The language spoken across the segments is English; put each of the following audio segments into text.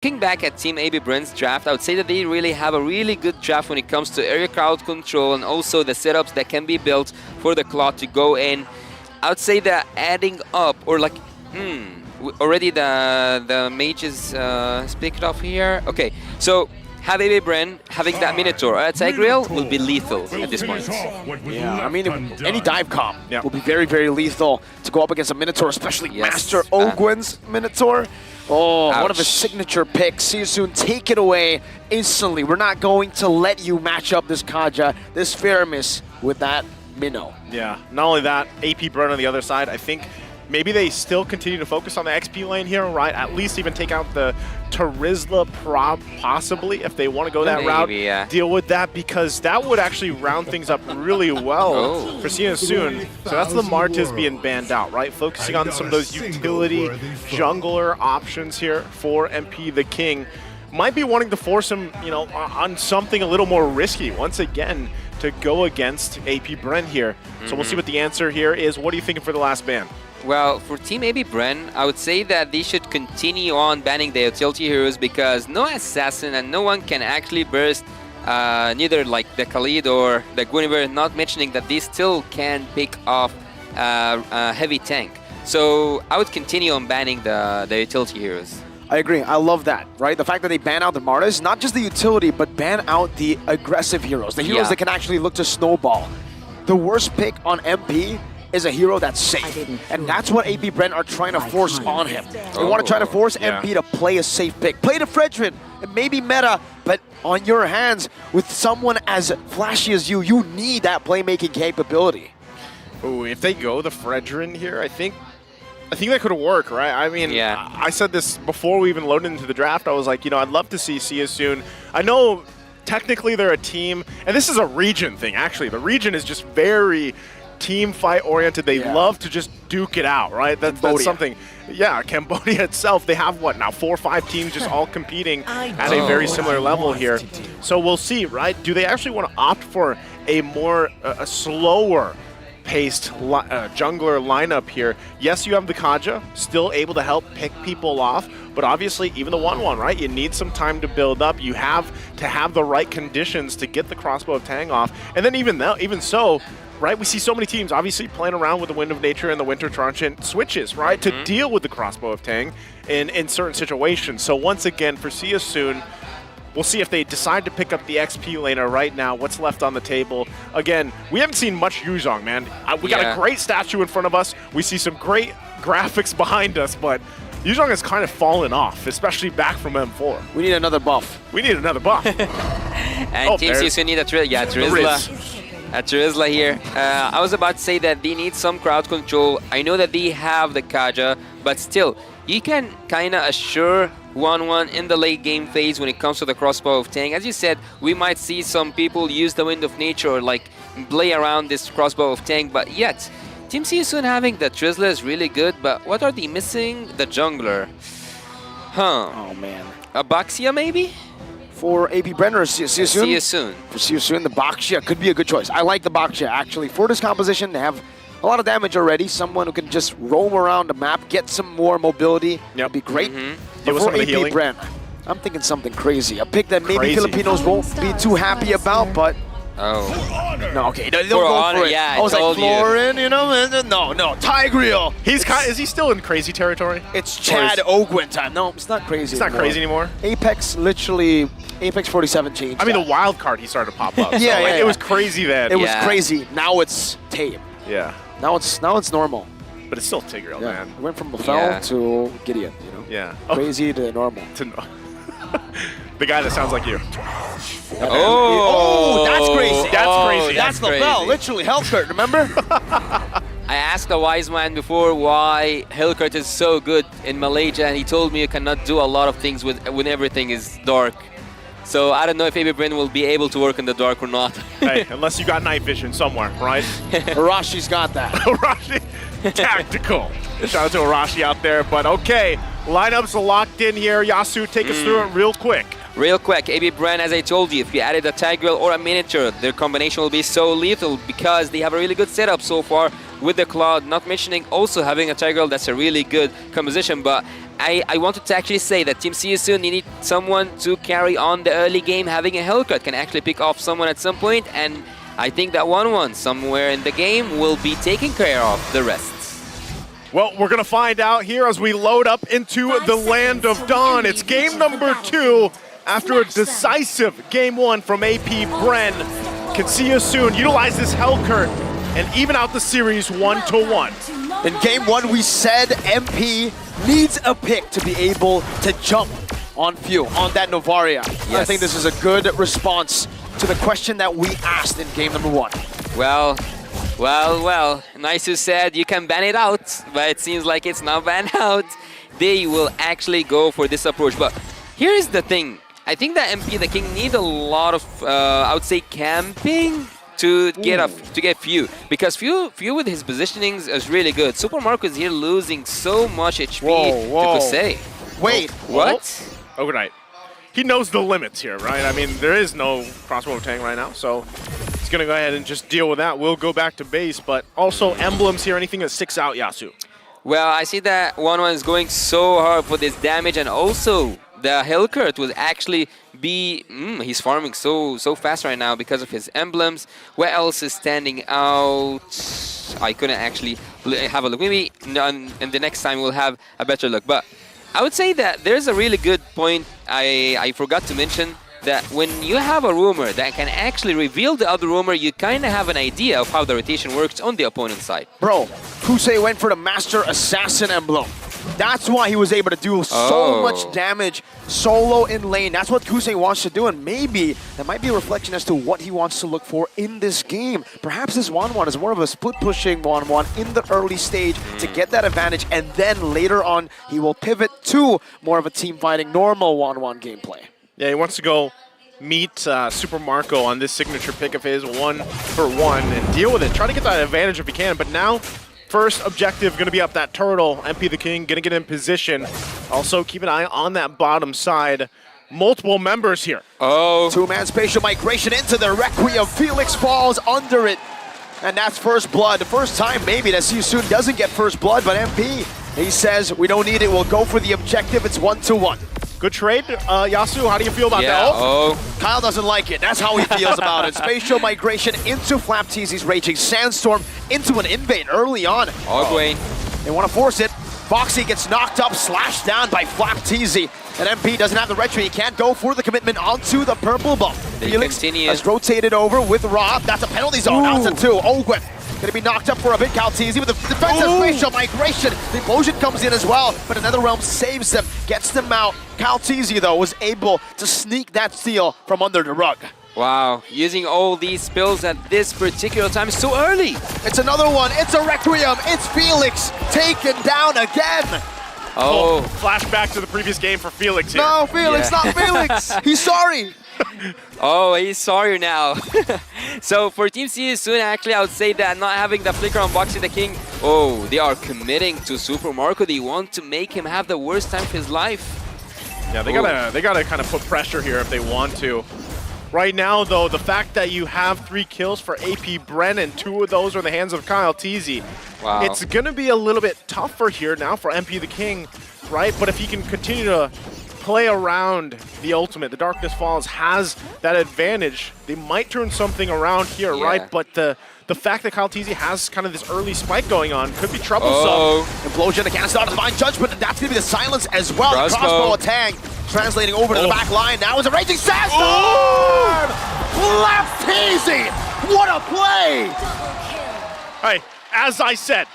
Looking back at Team AB Bren's draft, I would say that they really have a really good draft when it comes to area crowd control and also the setups that can be built for the Claw to go in. I would say that adding up, or like, already the mage is picked off here. Okay, so have AB Bren having that Minotaur at Tigreal will be lethal at this point. Yeah, I mean, any dive comp will be very, very lethal to go up against a Minotaur, especially Master Ogwen's Minotaur. Oh, one of his signature picks. See you soon. Take it away instantly. We're not going to let you match up this Kaja, this Faramis with that Minnow. Yeah, not only that, AP Bren on the other side, I think maybe they still continue to focus on the XP lane here, right? At least even take out the Terizla possibly, if they want to go that route. Yeah. Deal with that, because that would actually round things up really well for Sia Soon. So that's the Martiz being banned out, right? Focusing on some of those utility jungler options here for MP the King. Might be wanting to force him, you know, on something a little more risky once again to go against AP Bren here. So we'll see what the answer here is. What are you thinking for the last ban? Well, for Team AB Bren, I would say that they should continue on banning the utility heroes because no assassin and no one can actually burst neither like the Khalid or the Guinevere, not mentioning that they still can pick off a heavy tank. So I would continue on banning the utility heroes. I agree. I love that, right? The fact that they ban out the Martis, not just the utility, but ban out the aggressive heroes, the heroes that can actually look to snowball. The worst pick on MP is a hero that's safe, and that's what AP Bren are trying to force on him. They want to try to force MP to play a safe pick. Play the Fredrin, it may be meta, but on your hands, with someone as flashy as you, you need that playmaking capability. Ooh, if they go the Fredrin here, I think that could work, right? I mean, I said this before we even loaded into the draft. I was like, you know, I'd love to see Sia Soon. I know technically they're a team, and this is a region thing, actually. The region is just very team fight oriented. They love to just duke it out, right? That's something. Yeah, Cambodia itself, they have what now, 4 or 5 teams just all competing at a very similar level here. So we'll see, right? Do they actually want to opt for a more a slower paced jungler lineup here? Yes, you have the Kaja, still able to help pick people off, but obviously even the 1-1, right? You need some time to build up. You have to have the right conditions to get the Crossbow of Tang off. And then even so, right, we see so many teams obviously playing around with the Wind of Nature and the Winter Transient switches, right, to deal with the Crossbow of Tang in certain situations. So once again, for Sia Soon, we'll see if they decide to pick up the XP laner right now. What's left on the table? Again, we haven't seen much Yuzhong, man. We got a great statue in front of us. We see some great graphics behind us, but Yuzhong has kind of fallen off, especially back from M4. We need another buff. We need another buff. And Team Sia Soon need a Terizla here. I was about to say that they need some crowd control. I know that they have the Kaja, but still, you can kind of assure 1-1 in the late game phase when it comes to the Crossbow of Tang. As you said, we might see some people use the Wind of Nature or like play around this Crossbow of Tang, but yet, Team Sia Soon having the Terizla is really good, but what are they missing? The jungler. Oh man. A Baxia maybe? For AP Bren or Sia Soon? Sia Soon. For Sia Soon, the Baxia could be a good choice. I like the Baxia, actually. For this composition, they have a lot of damage already. Someone who can just roam around the map, get some more mobility. Would be great. But for AP Bren, I'm thinking something crazy. A pick that maybe Filipinos won't be too happy about, but... No, okay, don't go for it. Yeah, I was like, Florin, you know? No, Tigreal. Is he still in crazy territory? It's Chad Ogwen time. No, it's not crazy It's not crazy anymore? Apex, literally, Apex 47 changed. I mean, the wild card, he started to pop up. It was crazy then. It was crazy. Now it's tame. Yeah. Now it's normal. But it's still Tigreal, man. It went from Lafel to Gideon, you know? Yeah. Crazy to normal. The guy that sounds like you. Oh, that's crazy. That's crazy. That's Lafel, literally. Hellkurt, remember? I asked a wise man before why Hellkurt is so good in Malaysia, and he told me you cannot do a lot of things when everything is dark. So I don't know if AB Bren will be able to work in the dark or not. Hey, unless you got night vision somewhere, right? Arashi's got that. Arashi, tactical. Shout out to Arashi out there, but okay. Lineups locked in here. Yasu, take us through it real quick. Real quick, AB Bren, as I told you, if you added a Tigreal or a Minotaur, their combination will be so lethal because they have a really good setup so far with the Cloud, not mentioning also having a Tigreal that's a really good composition, but I wanted to actually say that Team See You Soon needed someone to carry on the early game. Having a Hellcat can actually pick off someone at some point, and I think that 1-1 somewhere in the game will be taking care of the rest. Well, we're going to find out here as we load up into the Land of Dawn. It's game number 2 after a decisive game 1 from AP Bren. Can See You Soon utilize this Hellcat and even out the series 1-1. In game 1, we said MP needs a pick to be able to jump on Few, on that Novaria. Yes. I think this is a good response to the question that we asked in game number 1. Well, nice you said you can ban it out, but it seems like it's not banned out. They will actually go for this approach. But here's the thing. I think that MP the King need a lot of, I would say, camping to get Few, because Few with his positionings is really good. Super Marco is here losing so much HP to Kusei. Wait, what? Oh, good night. He knows the limits here, right? I mean, there is no crossbow tank right now, so he's going to go ahead and just deal with that. We'll go back to base, but also emblems here, anything that sticks out, Yasu? Well, I see that 1-1 is going so hard for this damage, and also the Hellcat will actually be... he's farming so fast right now because of his emblems. Where else is standing out? I couldn't actually have a look. Maybe in the next time we'll have a better look. But I would say that there's a really good point I forgot to mention, that when you have a rumor that can actually reveal the other rumor, you kind of have an idea of how the rotation works on the opponent's side. Bro, Kusei went for the Master Assassin emblem. That's why he was able to do so much damage solo in lane. That's what Kusei wants to do, and maybe that might be a reflection as to what he wants to look for in this game. Perhaps this 1-1 is more of a split-pushing 1-1 in the early stage to get that advantage, and then later on he will pivot to more of a team-fighting normal 1-1 gameplay. Yeah, he wants to go meet Super Marco on this signature pick of his 1-for-1 and deal with it. Try to get that advantage if he can, but now first objective going to be up that turtle. MP the King going to get in position. Also keep an eye on that bottom side. Multiple members here. Two-man spatial migration into the Requiem. Felix falls under it. And that's first blood. The first time maybe that See You Soon doesn't get first blood, but MP, he says we don't need it. We'll go for the objective. It's 1-1. Good trade. Yasu, how do you feel about that? Kyle doesn't like it. That's how he feels about it. Spatial migration into Flap Teasy's Raging Sandstorm, into an invade early on. They want to force it. Foxy gets knocked up, slashed down by Flap Teasy. And MP doesn't have the retreat. He can't go for the commitment onto the purple buff. Felix has rotated over with Rob. That's a penalty zone. Now it's a 2. Ogwen gonna be knocked up for a bit. Calteezy with the defensive spatial migration. The implosion comes in as well, but another realm saves them, gets them out. Calteezy though was able to sneak that steal from under the rug. Wow, using all these spills at this particular time is so early. It's another one. It's a Requiem. It's Felix taken down again. Flashback to the previous game for Felix here. No, Felix, not Felix. He's sorry. He's sorry now. So for Team See You Soon, actually, I would say that not having the flicker on Boxy the King, they are committing to Super Marco. They want to make him have the worst time of his life. Yeah, they gotta kind of put pressure here if they want to. Right now, though, the fact that you have 3 kills for AP Bren and 2 of those are in the hands of Kyle Teasy, it's gonna be a little bit tougher here now for MP the King, right? But if he can continue to play around the ultimate, the Darkness Falls has that advantage. They might turn something around here, right? But the fact that Kyle Teasy has kind of this early spike going on could be troublesome. Implosion against the Divine Judgment, and that's going to be the silence as well. The crossbow attack translating over to the back line. Now is a Raging Sandstorm! Flap Teasy! What a play! Hey, as I said,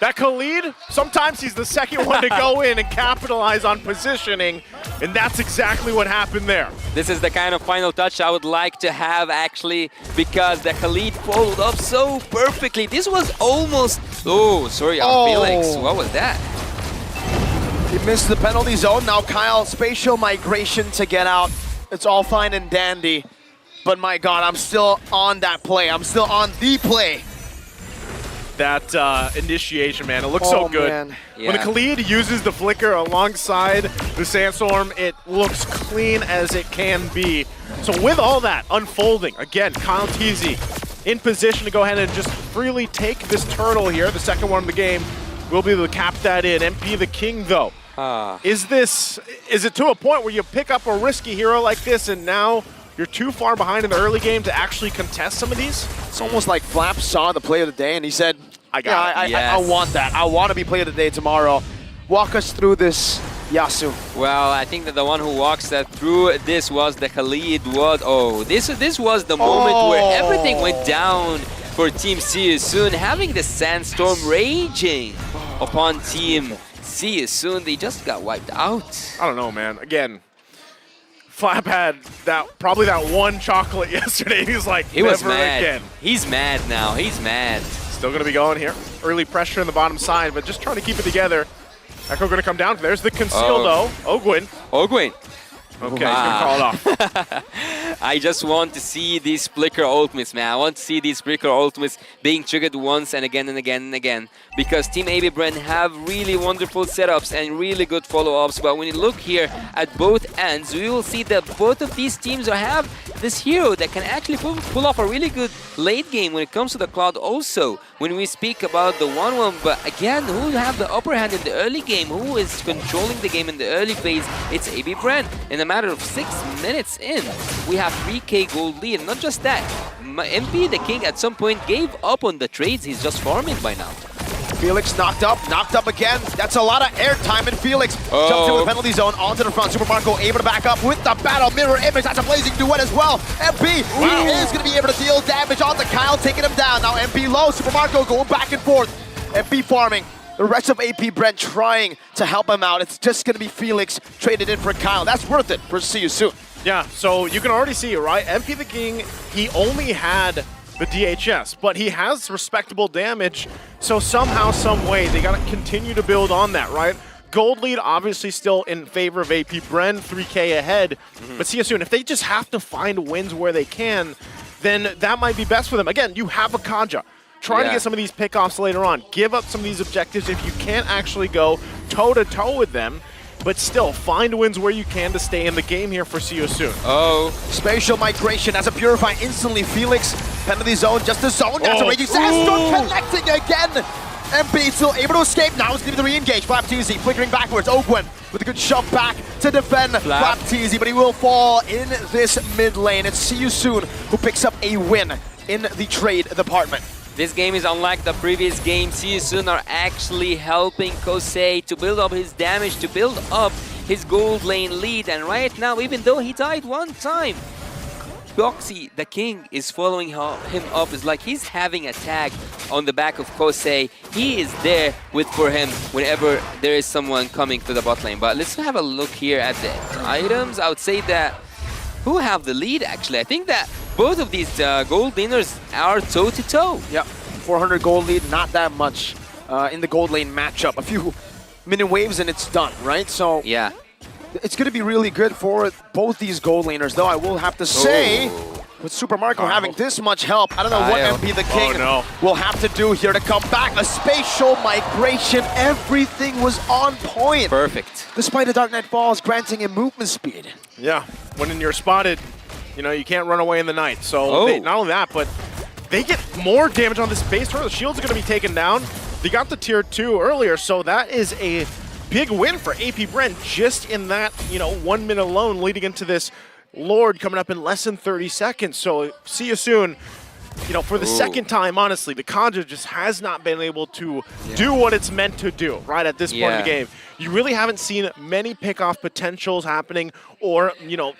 that Khalid, sometimes he's the second one to go in and capitalize on positioning, and that's exactly what happened there. This is the kind of final touch I would like to have, actually, because the Khalid followed up so perfectly. This was almost... Felix. What was that? He missed the penalty zone. Now Kyle, spatial migration to get out. It's all fine and dandy, but my God, I'm still on that play. I'm still on the play. That initiation, man, it looks so good. Yeah. When the Khalid uses the flicker alongside the Sandstorm, it looks clean as it can be. So with all that unfolding, again, Kyle Teasy in position to go ahead and just freely take this turtle here, the second one of the game. We'll be able to cap that in. MP the King, though, Is it to a point where you pick up a risky hero like this and now you're too far behind in the early game to actually contest some of these? It's almost like Flap saw the play of the day and he said, I want that. I want to be play of the day tomorrow. Walk us through this, Yasu. Well, I think that the one who walks that through this was the Khalid. This was the moment where everything went down for Team SYS, having the sandstorm raging upon Team SYS. They just got wiped out. I don't know, man. Again, Flap had probably that one chocolate yesterday. He was like, he was mad. Again. He's mad now. He's mad. Still going to be going here. Early pressure on the bottom side, but just trying to keep it together. Echo going to come down. There's the conceal, though. Ogwin. Okay, he's going to call it off. I just want to see these flicker ultimates, man. I want to see these flicker ultimates being triggered once and again and again and again. Because Team APBR have really wonderful setups and really good follow-ups. But when you look here at both ends, we will see that both of these teams have this hero that can actually pull off a really good late game when it comes to the Cloud also. When we speak about the 1-1, but again, who have the upper hand in the early game? Who is controlling the game in the early phase? It's APBR. In a matter of 6 minutes in, we have 3k gold lead. Not just that, MP the King at some point gave up on the trades. He's just farming by now. Felix knocked up again. That's a lot of airtime, and Felix jumps into the penalty zone onto the front. Super Marco able to back up with the battle mirror image. That's a blazing duet as well. MP is going to be able to deal damage onto Kyle, taking him down. Now MP low, Super Marco going back and forth. MP farming. The rest of APBR trying to help him out. It's just going to be Felix traded in for Kyle. That's worth it for SYS. Yeah, so you can already see, right? MP the King, he only had the DHS, but he has respectable damage. So somehow, some way, they got to continue to build on that, right? Gold lead obviously still in favor of APBR, 3k ahead. But SYS, if they just have to find wins where they can, then that might be best for them. Again, you have a Kaja. Try to get some of these pickoffs later on. Give up some of these objectives if you can't actually go toe-to-toe with them. But still, find wins where you can to stay in the game here for SYS. Spatial migration as a Purify instantly. Felix, penalty zone, just the zone. That's a raging sandstorm connecting again. MP still able to escape. Now it's going to be the re-engage. Flap Teasy flickering backwards. Ogwin with a good shove back to defend Flap Teasy, but he will fall in this mid lane. It's SYS who picks up a win in the trade department. This game is unlike the previous game. SYS are actually helping Kosei to build up his damage, to build up his gold lane lead. And right now, even though he died one time, Boxy, the King, is following him up. It's like he's having a tag on the back of Kosei. He is there for him whenever there is someone coming to the bot lane. But let's have a look here at the items. I would say that who have the lead, actually? I think that both of these gold laners are toe-to-toe. Yep, 400 gold lead, not that much in the gold lane matchup. A few minion waves and it's done, right? So yeah, it's going to be really good for both these gold laners, though I will have to say, with Super Marco having this much help, I don't know what MP the King will have to do here to come back. A spatial migration, everything was on point. Perfect. Despite the Dark Knight Falls granting him movement speed. Yeah, when you're spotted, you know, you can't run away in the night. So not only that, but they get more damage on this base turret. The shields are going to be taken down. They got the tier 2 earlier, so that is a big win for APBR just in that, 1 minute alone, leading into this Lord coming up in less than 30 seconds. So see you soon. For the second time, honestly, the Kaja just has not been able to do what it's meant to do, right, at this point in the game. You really haven't seen many pickoff potentials happening or,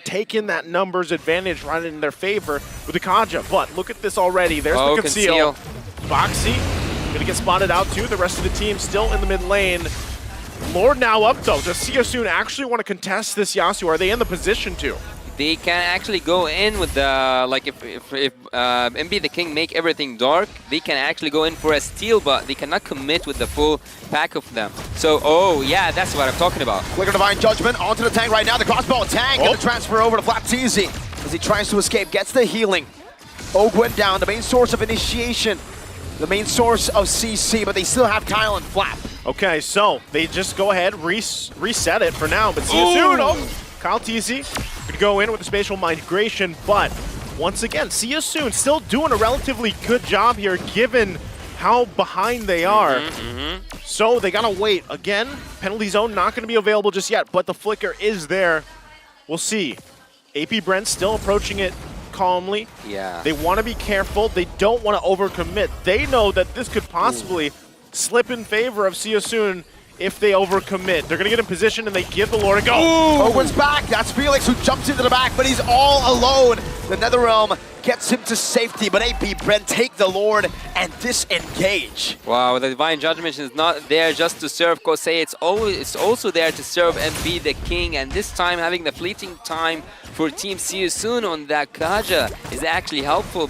taking that numbers advantage right in their favor with the Kaja. But look at this already. There's the conceal. Boxy going to get spotted out too. The rest of the team still in the mid lane. Lord now up though. Does SYS actually want to contest this Yasu? Are they in the position to? They can actually go in with the, like if MP the King make everything dark, they can actually go in for a steal, but they cannot commit with the full pack of them. So, yeah, that's what I'm talking about. Flicker Divine Judgment onto the tank right now. The crossbow tank going to transfer over to Flap Teasy as he tries to escape, gets the healing. Ogwin down, the main source of initiation, the main source of CC, but they still have Kyle and Flap. Okay, so they just go ahead, reset it for now, but SYS, Kyle Teasy could go in with the spatial migration, but once again, SYS still doing a relatively good job here given how behind they are. So they gotta wait. Again, penalty zone not gonna be available just yet, but the flicker is there. We'll see. AP Bren still approaching it calmly. Yeah. They want to be careful. They don't want to overcommit. They know that this could possibly slip in favor of SYS if they overcommit. They're going to get in position and they give the Lord a go. Owen's back. That's Felix who jumps into the back, but he's all alone. The Netherrealm gets him to safety, but AP Bren take the Lord and disengage. Wow, the Divine Judgment is not there just to serve Kosei. It's also there to serve MB the King, and this time having the fleeting time for Team SYS on that Kaja is actually helpful,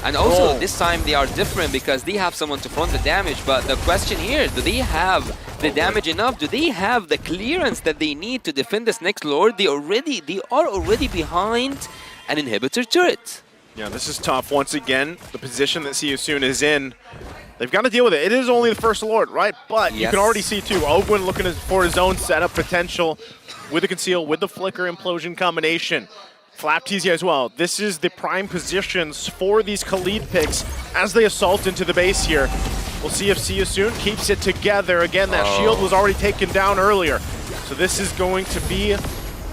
and also this time they are different because they have someone to front the damage, but the question here, do they have the damage enough? Do they have the clearance that they need to defend this next Lord? They are already behind an inhibitor turret. Yeah, this is tough. Once again, the position that SYS is in, they've got to deal with it. It is only the first Lord, right? But you can already see, too, Ogwin looking for his own setup potential with the Conceal, with the Flicker Implosion combination. Flapteezy as well. This is the prime positions for these Khalid picks as they assault into the base here. We'll see if SYS keeps it together. Again, that shield was already taken down earlier. So this is going to be...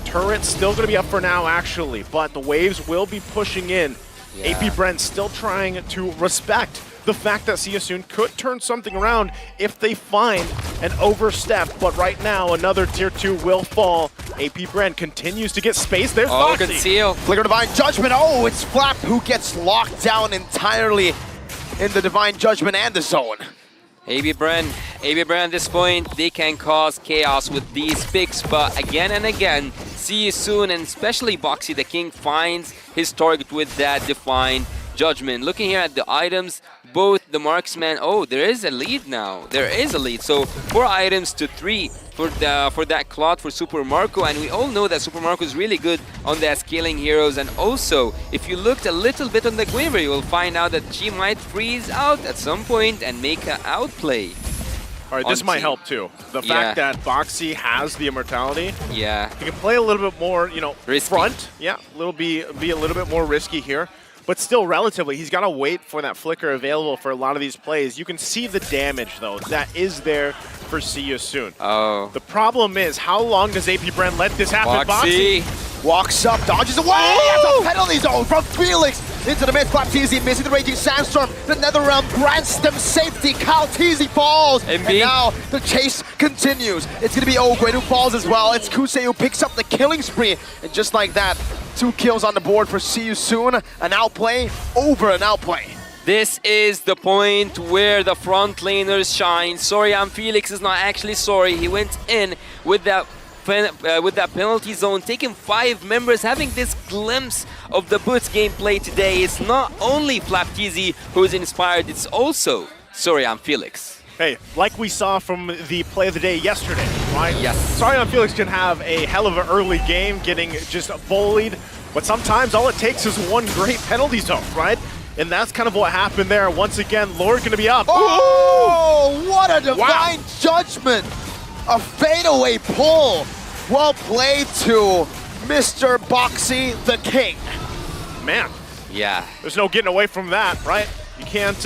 Turret's still going to be up for now, actually, but the waves will be pushing in. Yeah. AP Bren still trying to respect the fact that SYS could turn something around if they find an overstep, but right now another tier 2 will fall. AP Bren continues to get space. There's Foxy. Conceal. Flicker Divine Judgment. Oh, it's Flap who gets locked down entirely in the Divine Judgment and the zone. AB Bren at this point, they can cause chaos with these picks, but again and again, SYS and especially Boxy the King finds his target with that Divine Judgment. Looking here at the items, both the marksman, there is a lead now. There is a lead, so 4 items to 3 for that Clot for Super Marco, and we all know that Super Marco is really good on that scaling heroes, and also if you looked a little bit on the Glimmer, you will find out that she might freeze out at some point and make an outplay. All right, this might help too. The fact that Boxy has the immortality. Yeah. He can play a little bit more, risky. Front. Yeah, be a little bit more risky here. But still, relatively, he's got to wait for that flicker available for a lot of these plays. You can see the damage, though, that is there for SYS. Oh. The problem is, how long does AP Bren let this happen? Boxy walks up, dodges away. That's a penalty zone from Felix into the mid. Flapteezy missing the Raging Sandstorm. The Netherrealm grants them safety. Kyle Teasy falls. And now the chase continues. It's going to be Ogwin who falls as well. It's Kusei who picks up the killing spree. And just like that, 2 kills on the board for SYS. An outplay over an outplay. This is the point where the front laners shine. Sorry, Felix is not actually sorry. He went in with that penalty zone, taking 5 members, having this glimpse of the Boots gameplay today. It's not only Flapteezy who's inspired, it's also Sorry, Felix. Hey, like we saw from the play of the day yesterday, right? Yes. Sorry, Felix can have a hell of an early game, getting just bullied, but sometimes all it takes is one great penalty zone, right? And that's kind of what happened there. Once again, Lord going to be up. Oh, what a divine judgment! A fadeaway pull. Well played to Mr. Boxy the King. Man. Yeah. There's no getting away from that, right? You can't,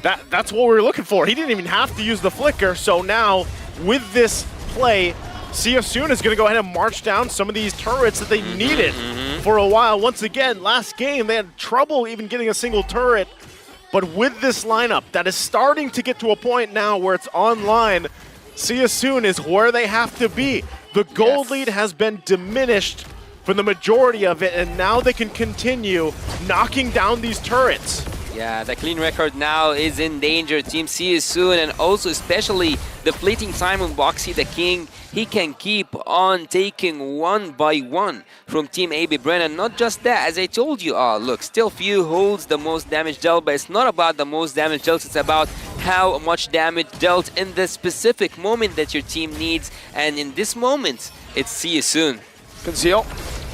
that's what we were looking for. He didn't even have to use the flicker, so now with this play, SYS is going to go ahead and march down some of these turrets that they needed for a while. Once again, last game, they had trouble even getting a single turret, but with this lineup that is starting to get to a point now where it's online, SYS is where they have to be. The gold lead has been diminished for the majority of it, and now they can continue knocking down these turrets. Yeah, the clean record now is in danger. Team SYS and also especially the fleeting time on Boxy the King. He can keep on taking one by one from Team AB Bren. And not just that, as I told you, look, still few holds the most damage dealt, but it's not about the most damage dealt, it's about how much damage dealt in the specific moment that your team needs. And in this moment, it's SYS. Conceal.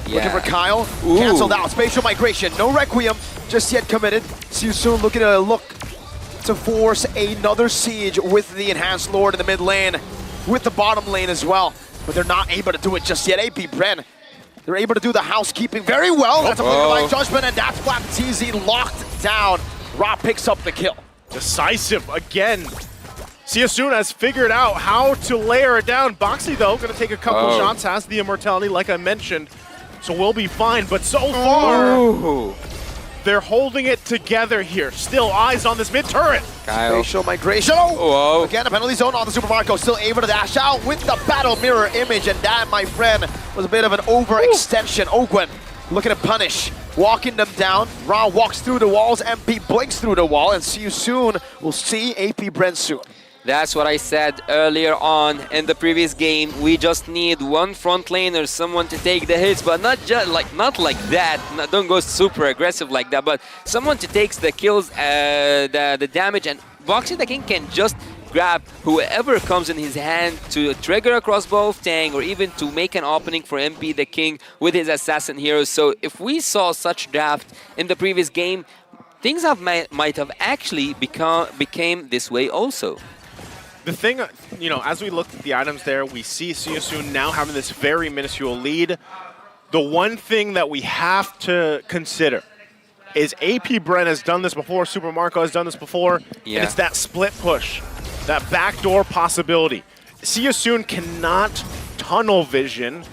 Looking for Kyle. Ooh. Cancelled out. Spatial migration. No Requiem just yet committed. SYS looking to to force another siege with the Enhanced Lord in the mid lane, with the bottom lane as well. But they're not able to do it just yet. AP Bren, they're able to do the housekeeping very well. That's a Divine Judgment, and that's Flapteezy locked down. Ra picks up the kill. Decisive again. SYS has figured out how to layer it down. Boxy, though, going to take a couple shots, has the immortality, like I mentioned, so we'll be fine. But so far, they're holding it together here. Still eyes on this mid-turret. Spatial migration. Whoa. Again, a penalty zone on the Super Marco. Still able to dash out with the battle mirror image. And that, my friend, was a bit of an overextension. Ogwen looking to punish, walking them down. Ra walks through the walls. MP blinks through the wall. And see you soon. We'll see AP Bren soon. That's what I said earlier on in the previous game. We just need one front laner, someone to take the hits, but not like that. Don't go super aggressive like that, but someone to take the kills, the damage, and Boxy the King can just grab whoever comes in his hand to trigger a crossbow of Tang, or even to make an opening for MP the King with his assassin heroes. So if we saw such draft in the previous game, things might have actually became this way also. The thing, you know, as we look at the items there, we see SYS now having this very minuscule lead. The one thing that we have to consider is AP Bren has done this before, Super Marco has done this before, and it's that split push, that backdoor possibility. SYS cannot tunnel vision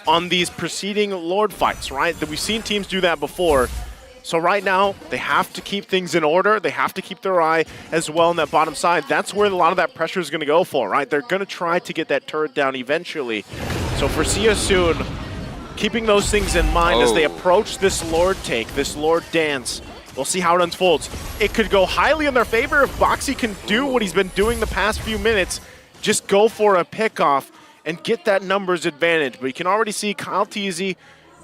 on these preceding Lord fights, right? We've seen teams do that before. So right now, they have to keep things in order. They have to keep their eye as well on that bottom side. That's where a lot of that pressure is going to go for, right? They're going to try to get that turret down eventually. So for SYS, keeping those things in mind as they approach this Lord take, this Lord dance, we'll see how it unfolds. It could go highly in their favor if Boxy can do what he's been doing the past few minutes, just go for a pickoff and get that numbers advantage. But you can already see Kyle Teasy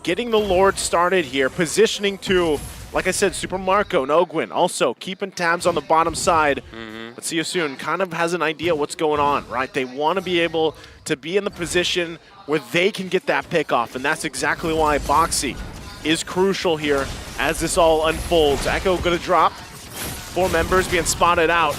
getting the Lord started here, positioning to, like I said, Super Marco and Ogwen, also keeping tabs on the bottom side. But SYS kind of has an idea what's going on, right? They want to be able to be in the position where they can get that pick off, and that's exactly why Boxy is crucial here as this all unfolds. Echo going to drop. 4 members being spotted out.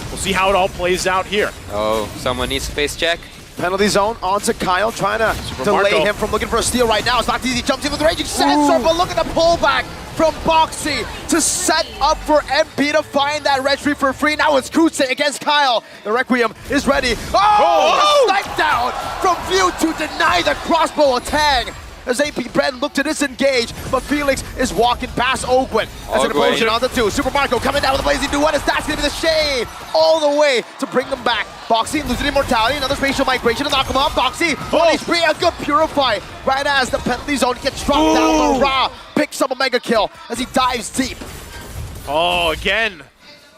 We'll see how it all plays out here. Oh, someone needs to face check. Penalty zone onto Kyle, trying to delay him from looking for a steal right now. It's not easy. Jumps in with the raging sensor, but look at the pullback from Boxy to set up for MP to find that red tree for free. Now it's Kuse against Kyle. The Requiem is ready. Snipe down from View to deny the crossbow attack. As AP Bren look to disengage, but Felix is walking past Ogwen. As an explosion on the 2. Super Marco coming down with a blazing duet, as that's going to be the shade all the way to bring them back. Boxy losing immortality, another spatial migration to knock him off. Boxy, 1 HP, a good purify. Right as the penalty zone gets dropped down, Ra picks up a mega kill as he dives deep. Oh, again,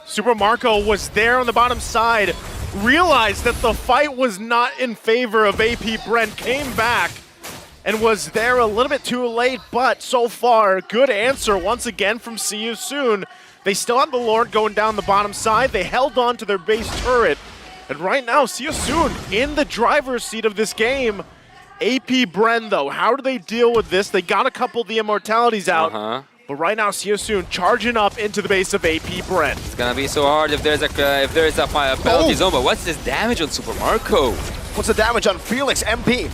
Super Marco was there on the bottom side, realized that the fight was not in favor of AP Bren, came back, and was there a little bit too late, but so far, good answer once again from SYS. They still have the Lord going down the bottom side. They held on to their base turret, and right now, SYS in the driver's seat of this game. AP Bren, though, how do they deal with this? They got a couple of the immortalities out, but right now, SYS charging up into the base of AP Bren. It's gonna be so hard if there's a penalty zone, but what's this damage on Super Marco? What's the damage on Felix? MP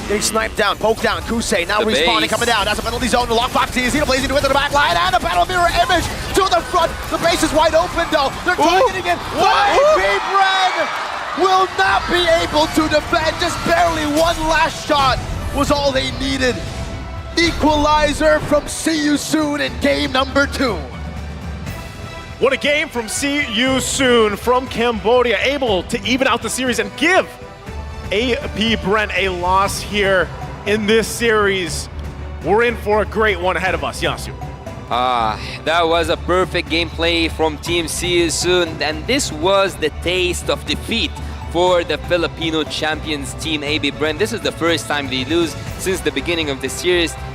getting sniped down, poked down. Kuse now respawning, coming down. That's a penalty zone. The lockbox is blazing into the back line, and a battle mirror image to the front. The base is wide open, though. They're targeting it. AP Bren will not be able to defend. Just barely one last shot was all they needed. Equalizer from SYS in game number 2. What a game from SYS from Cambodia, able to even out the series and give AP Bren a loss here in this series. We're in for a great one ahead of us, Yasu. That was a perfect gameplay from Team SYS, and this was the taste of defeat for the Filipino champions Team AP Bren. This is the first time they lose since the beginning of the series.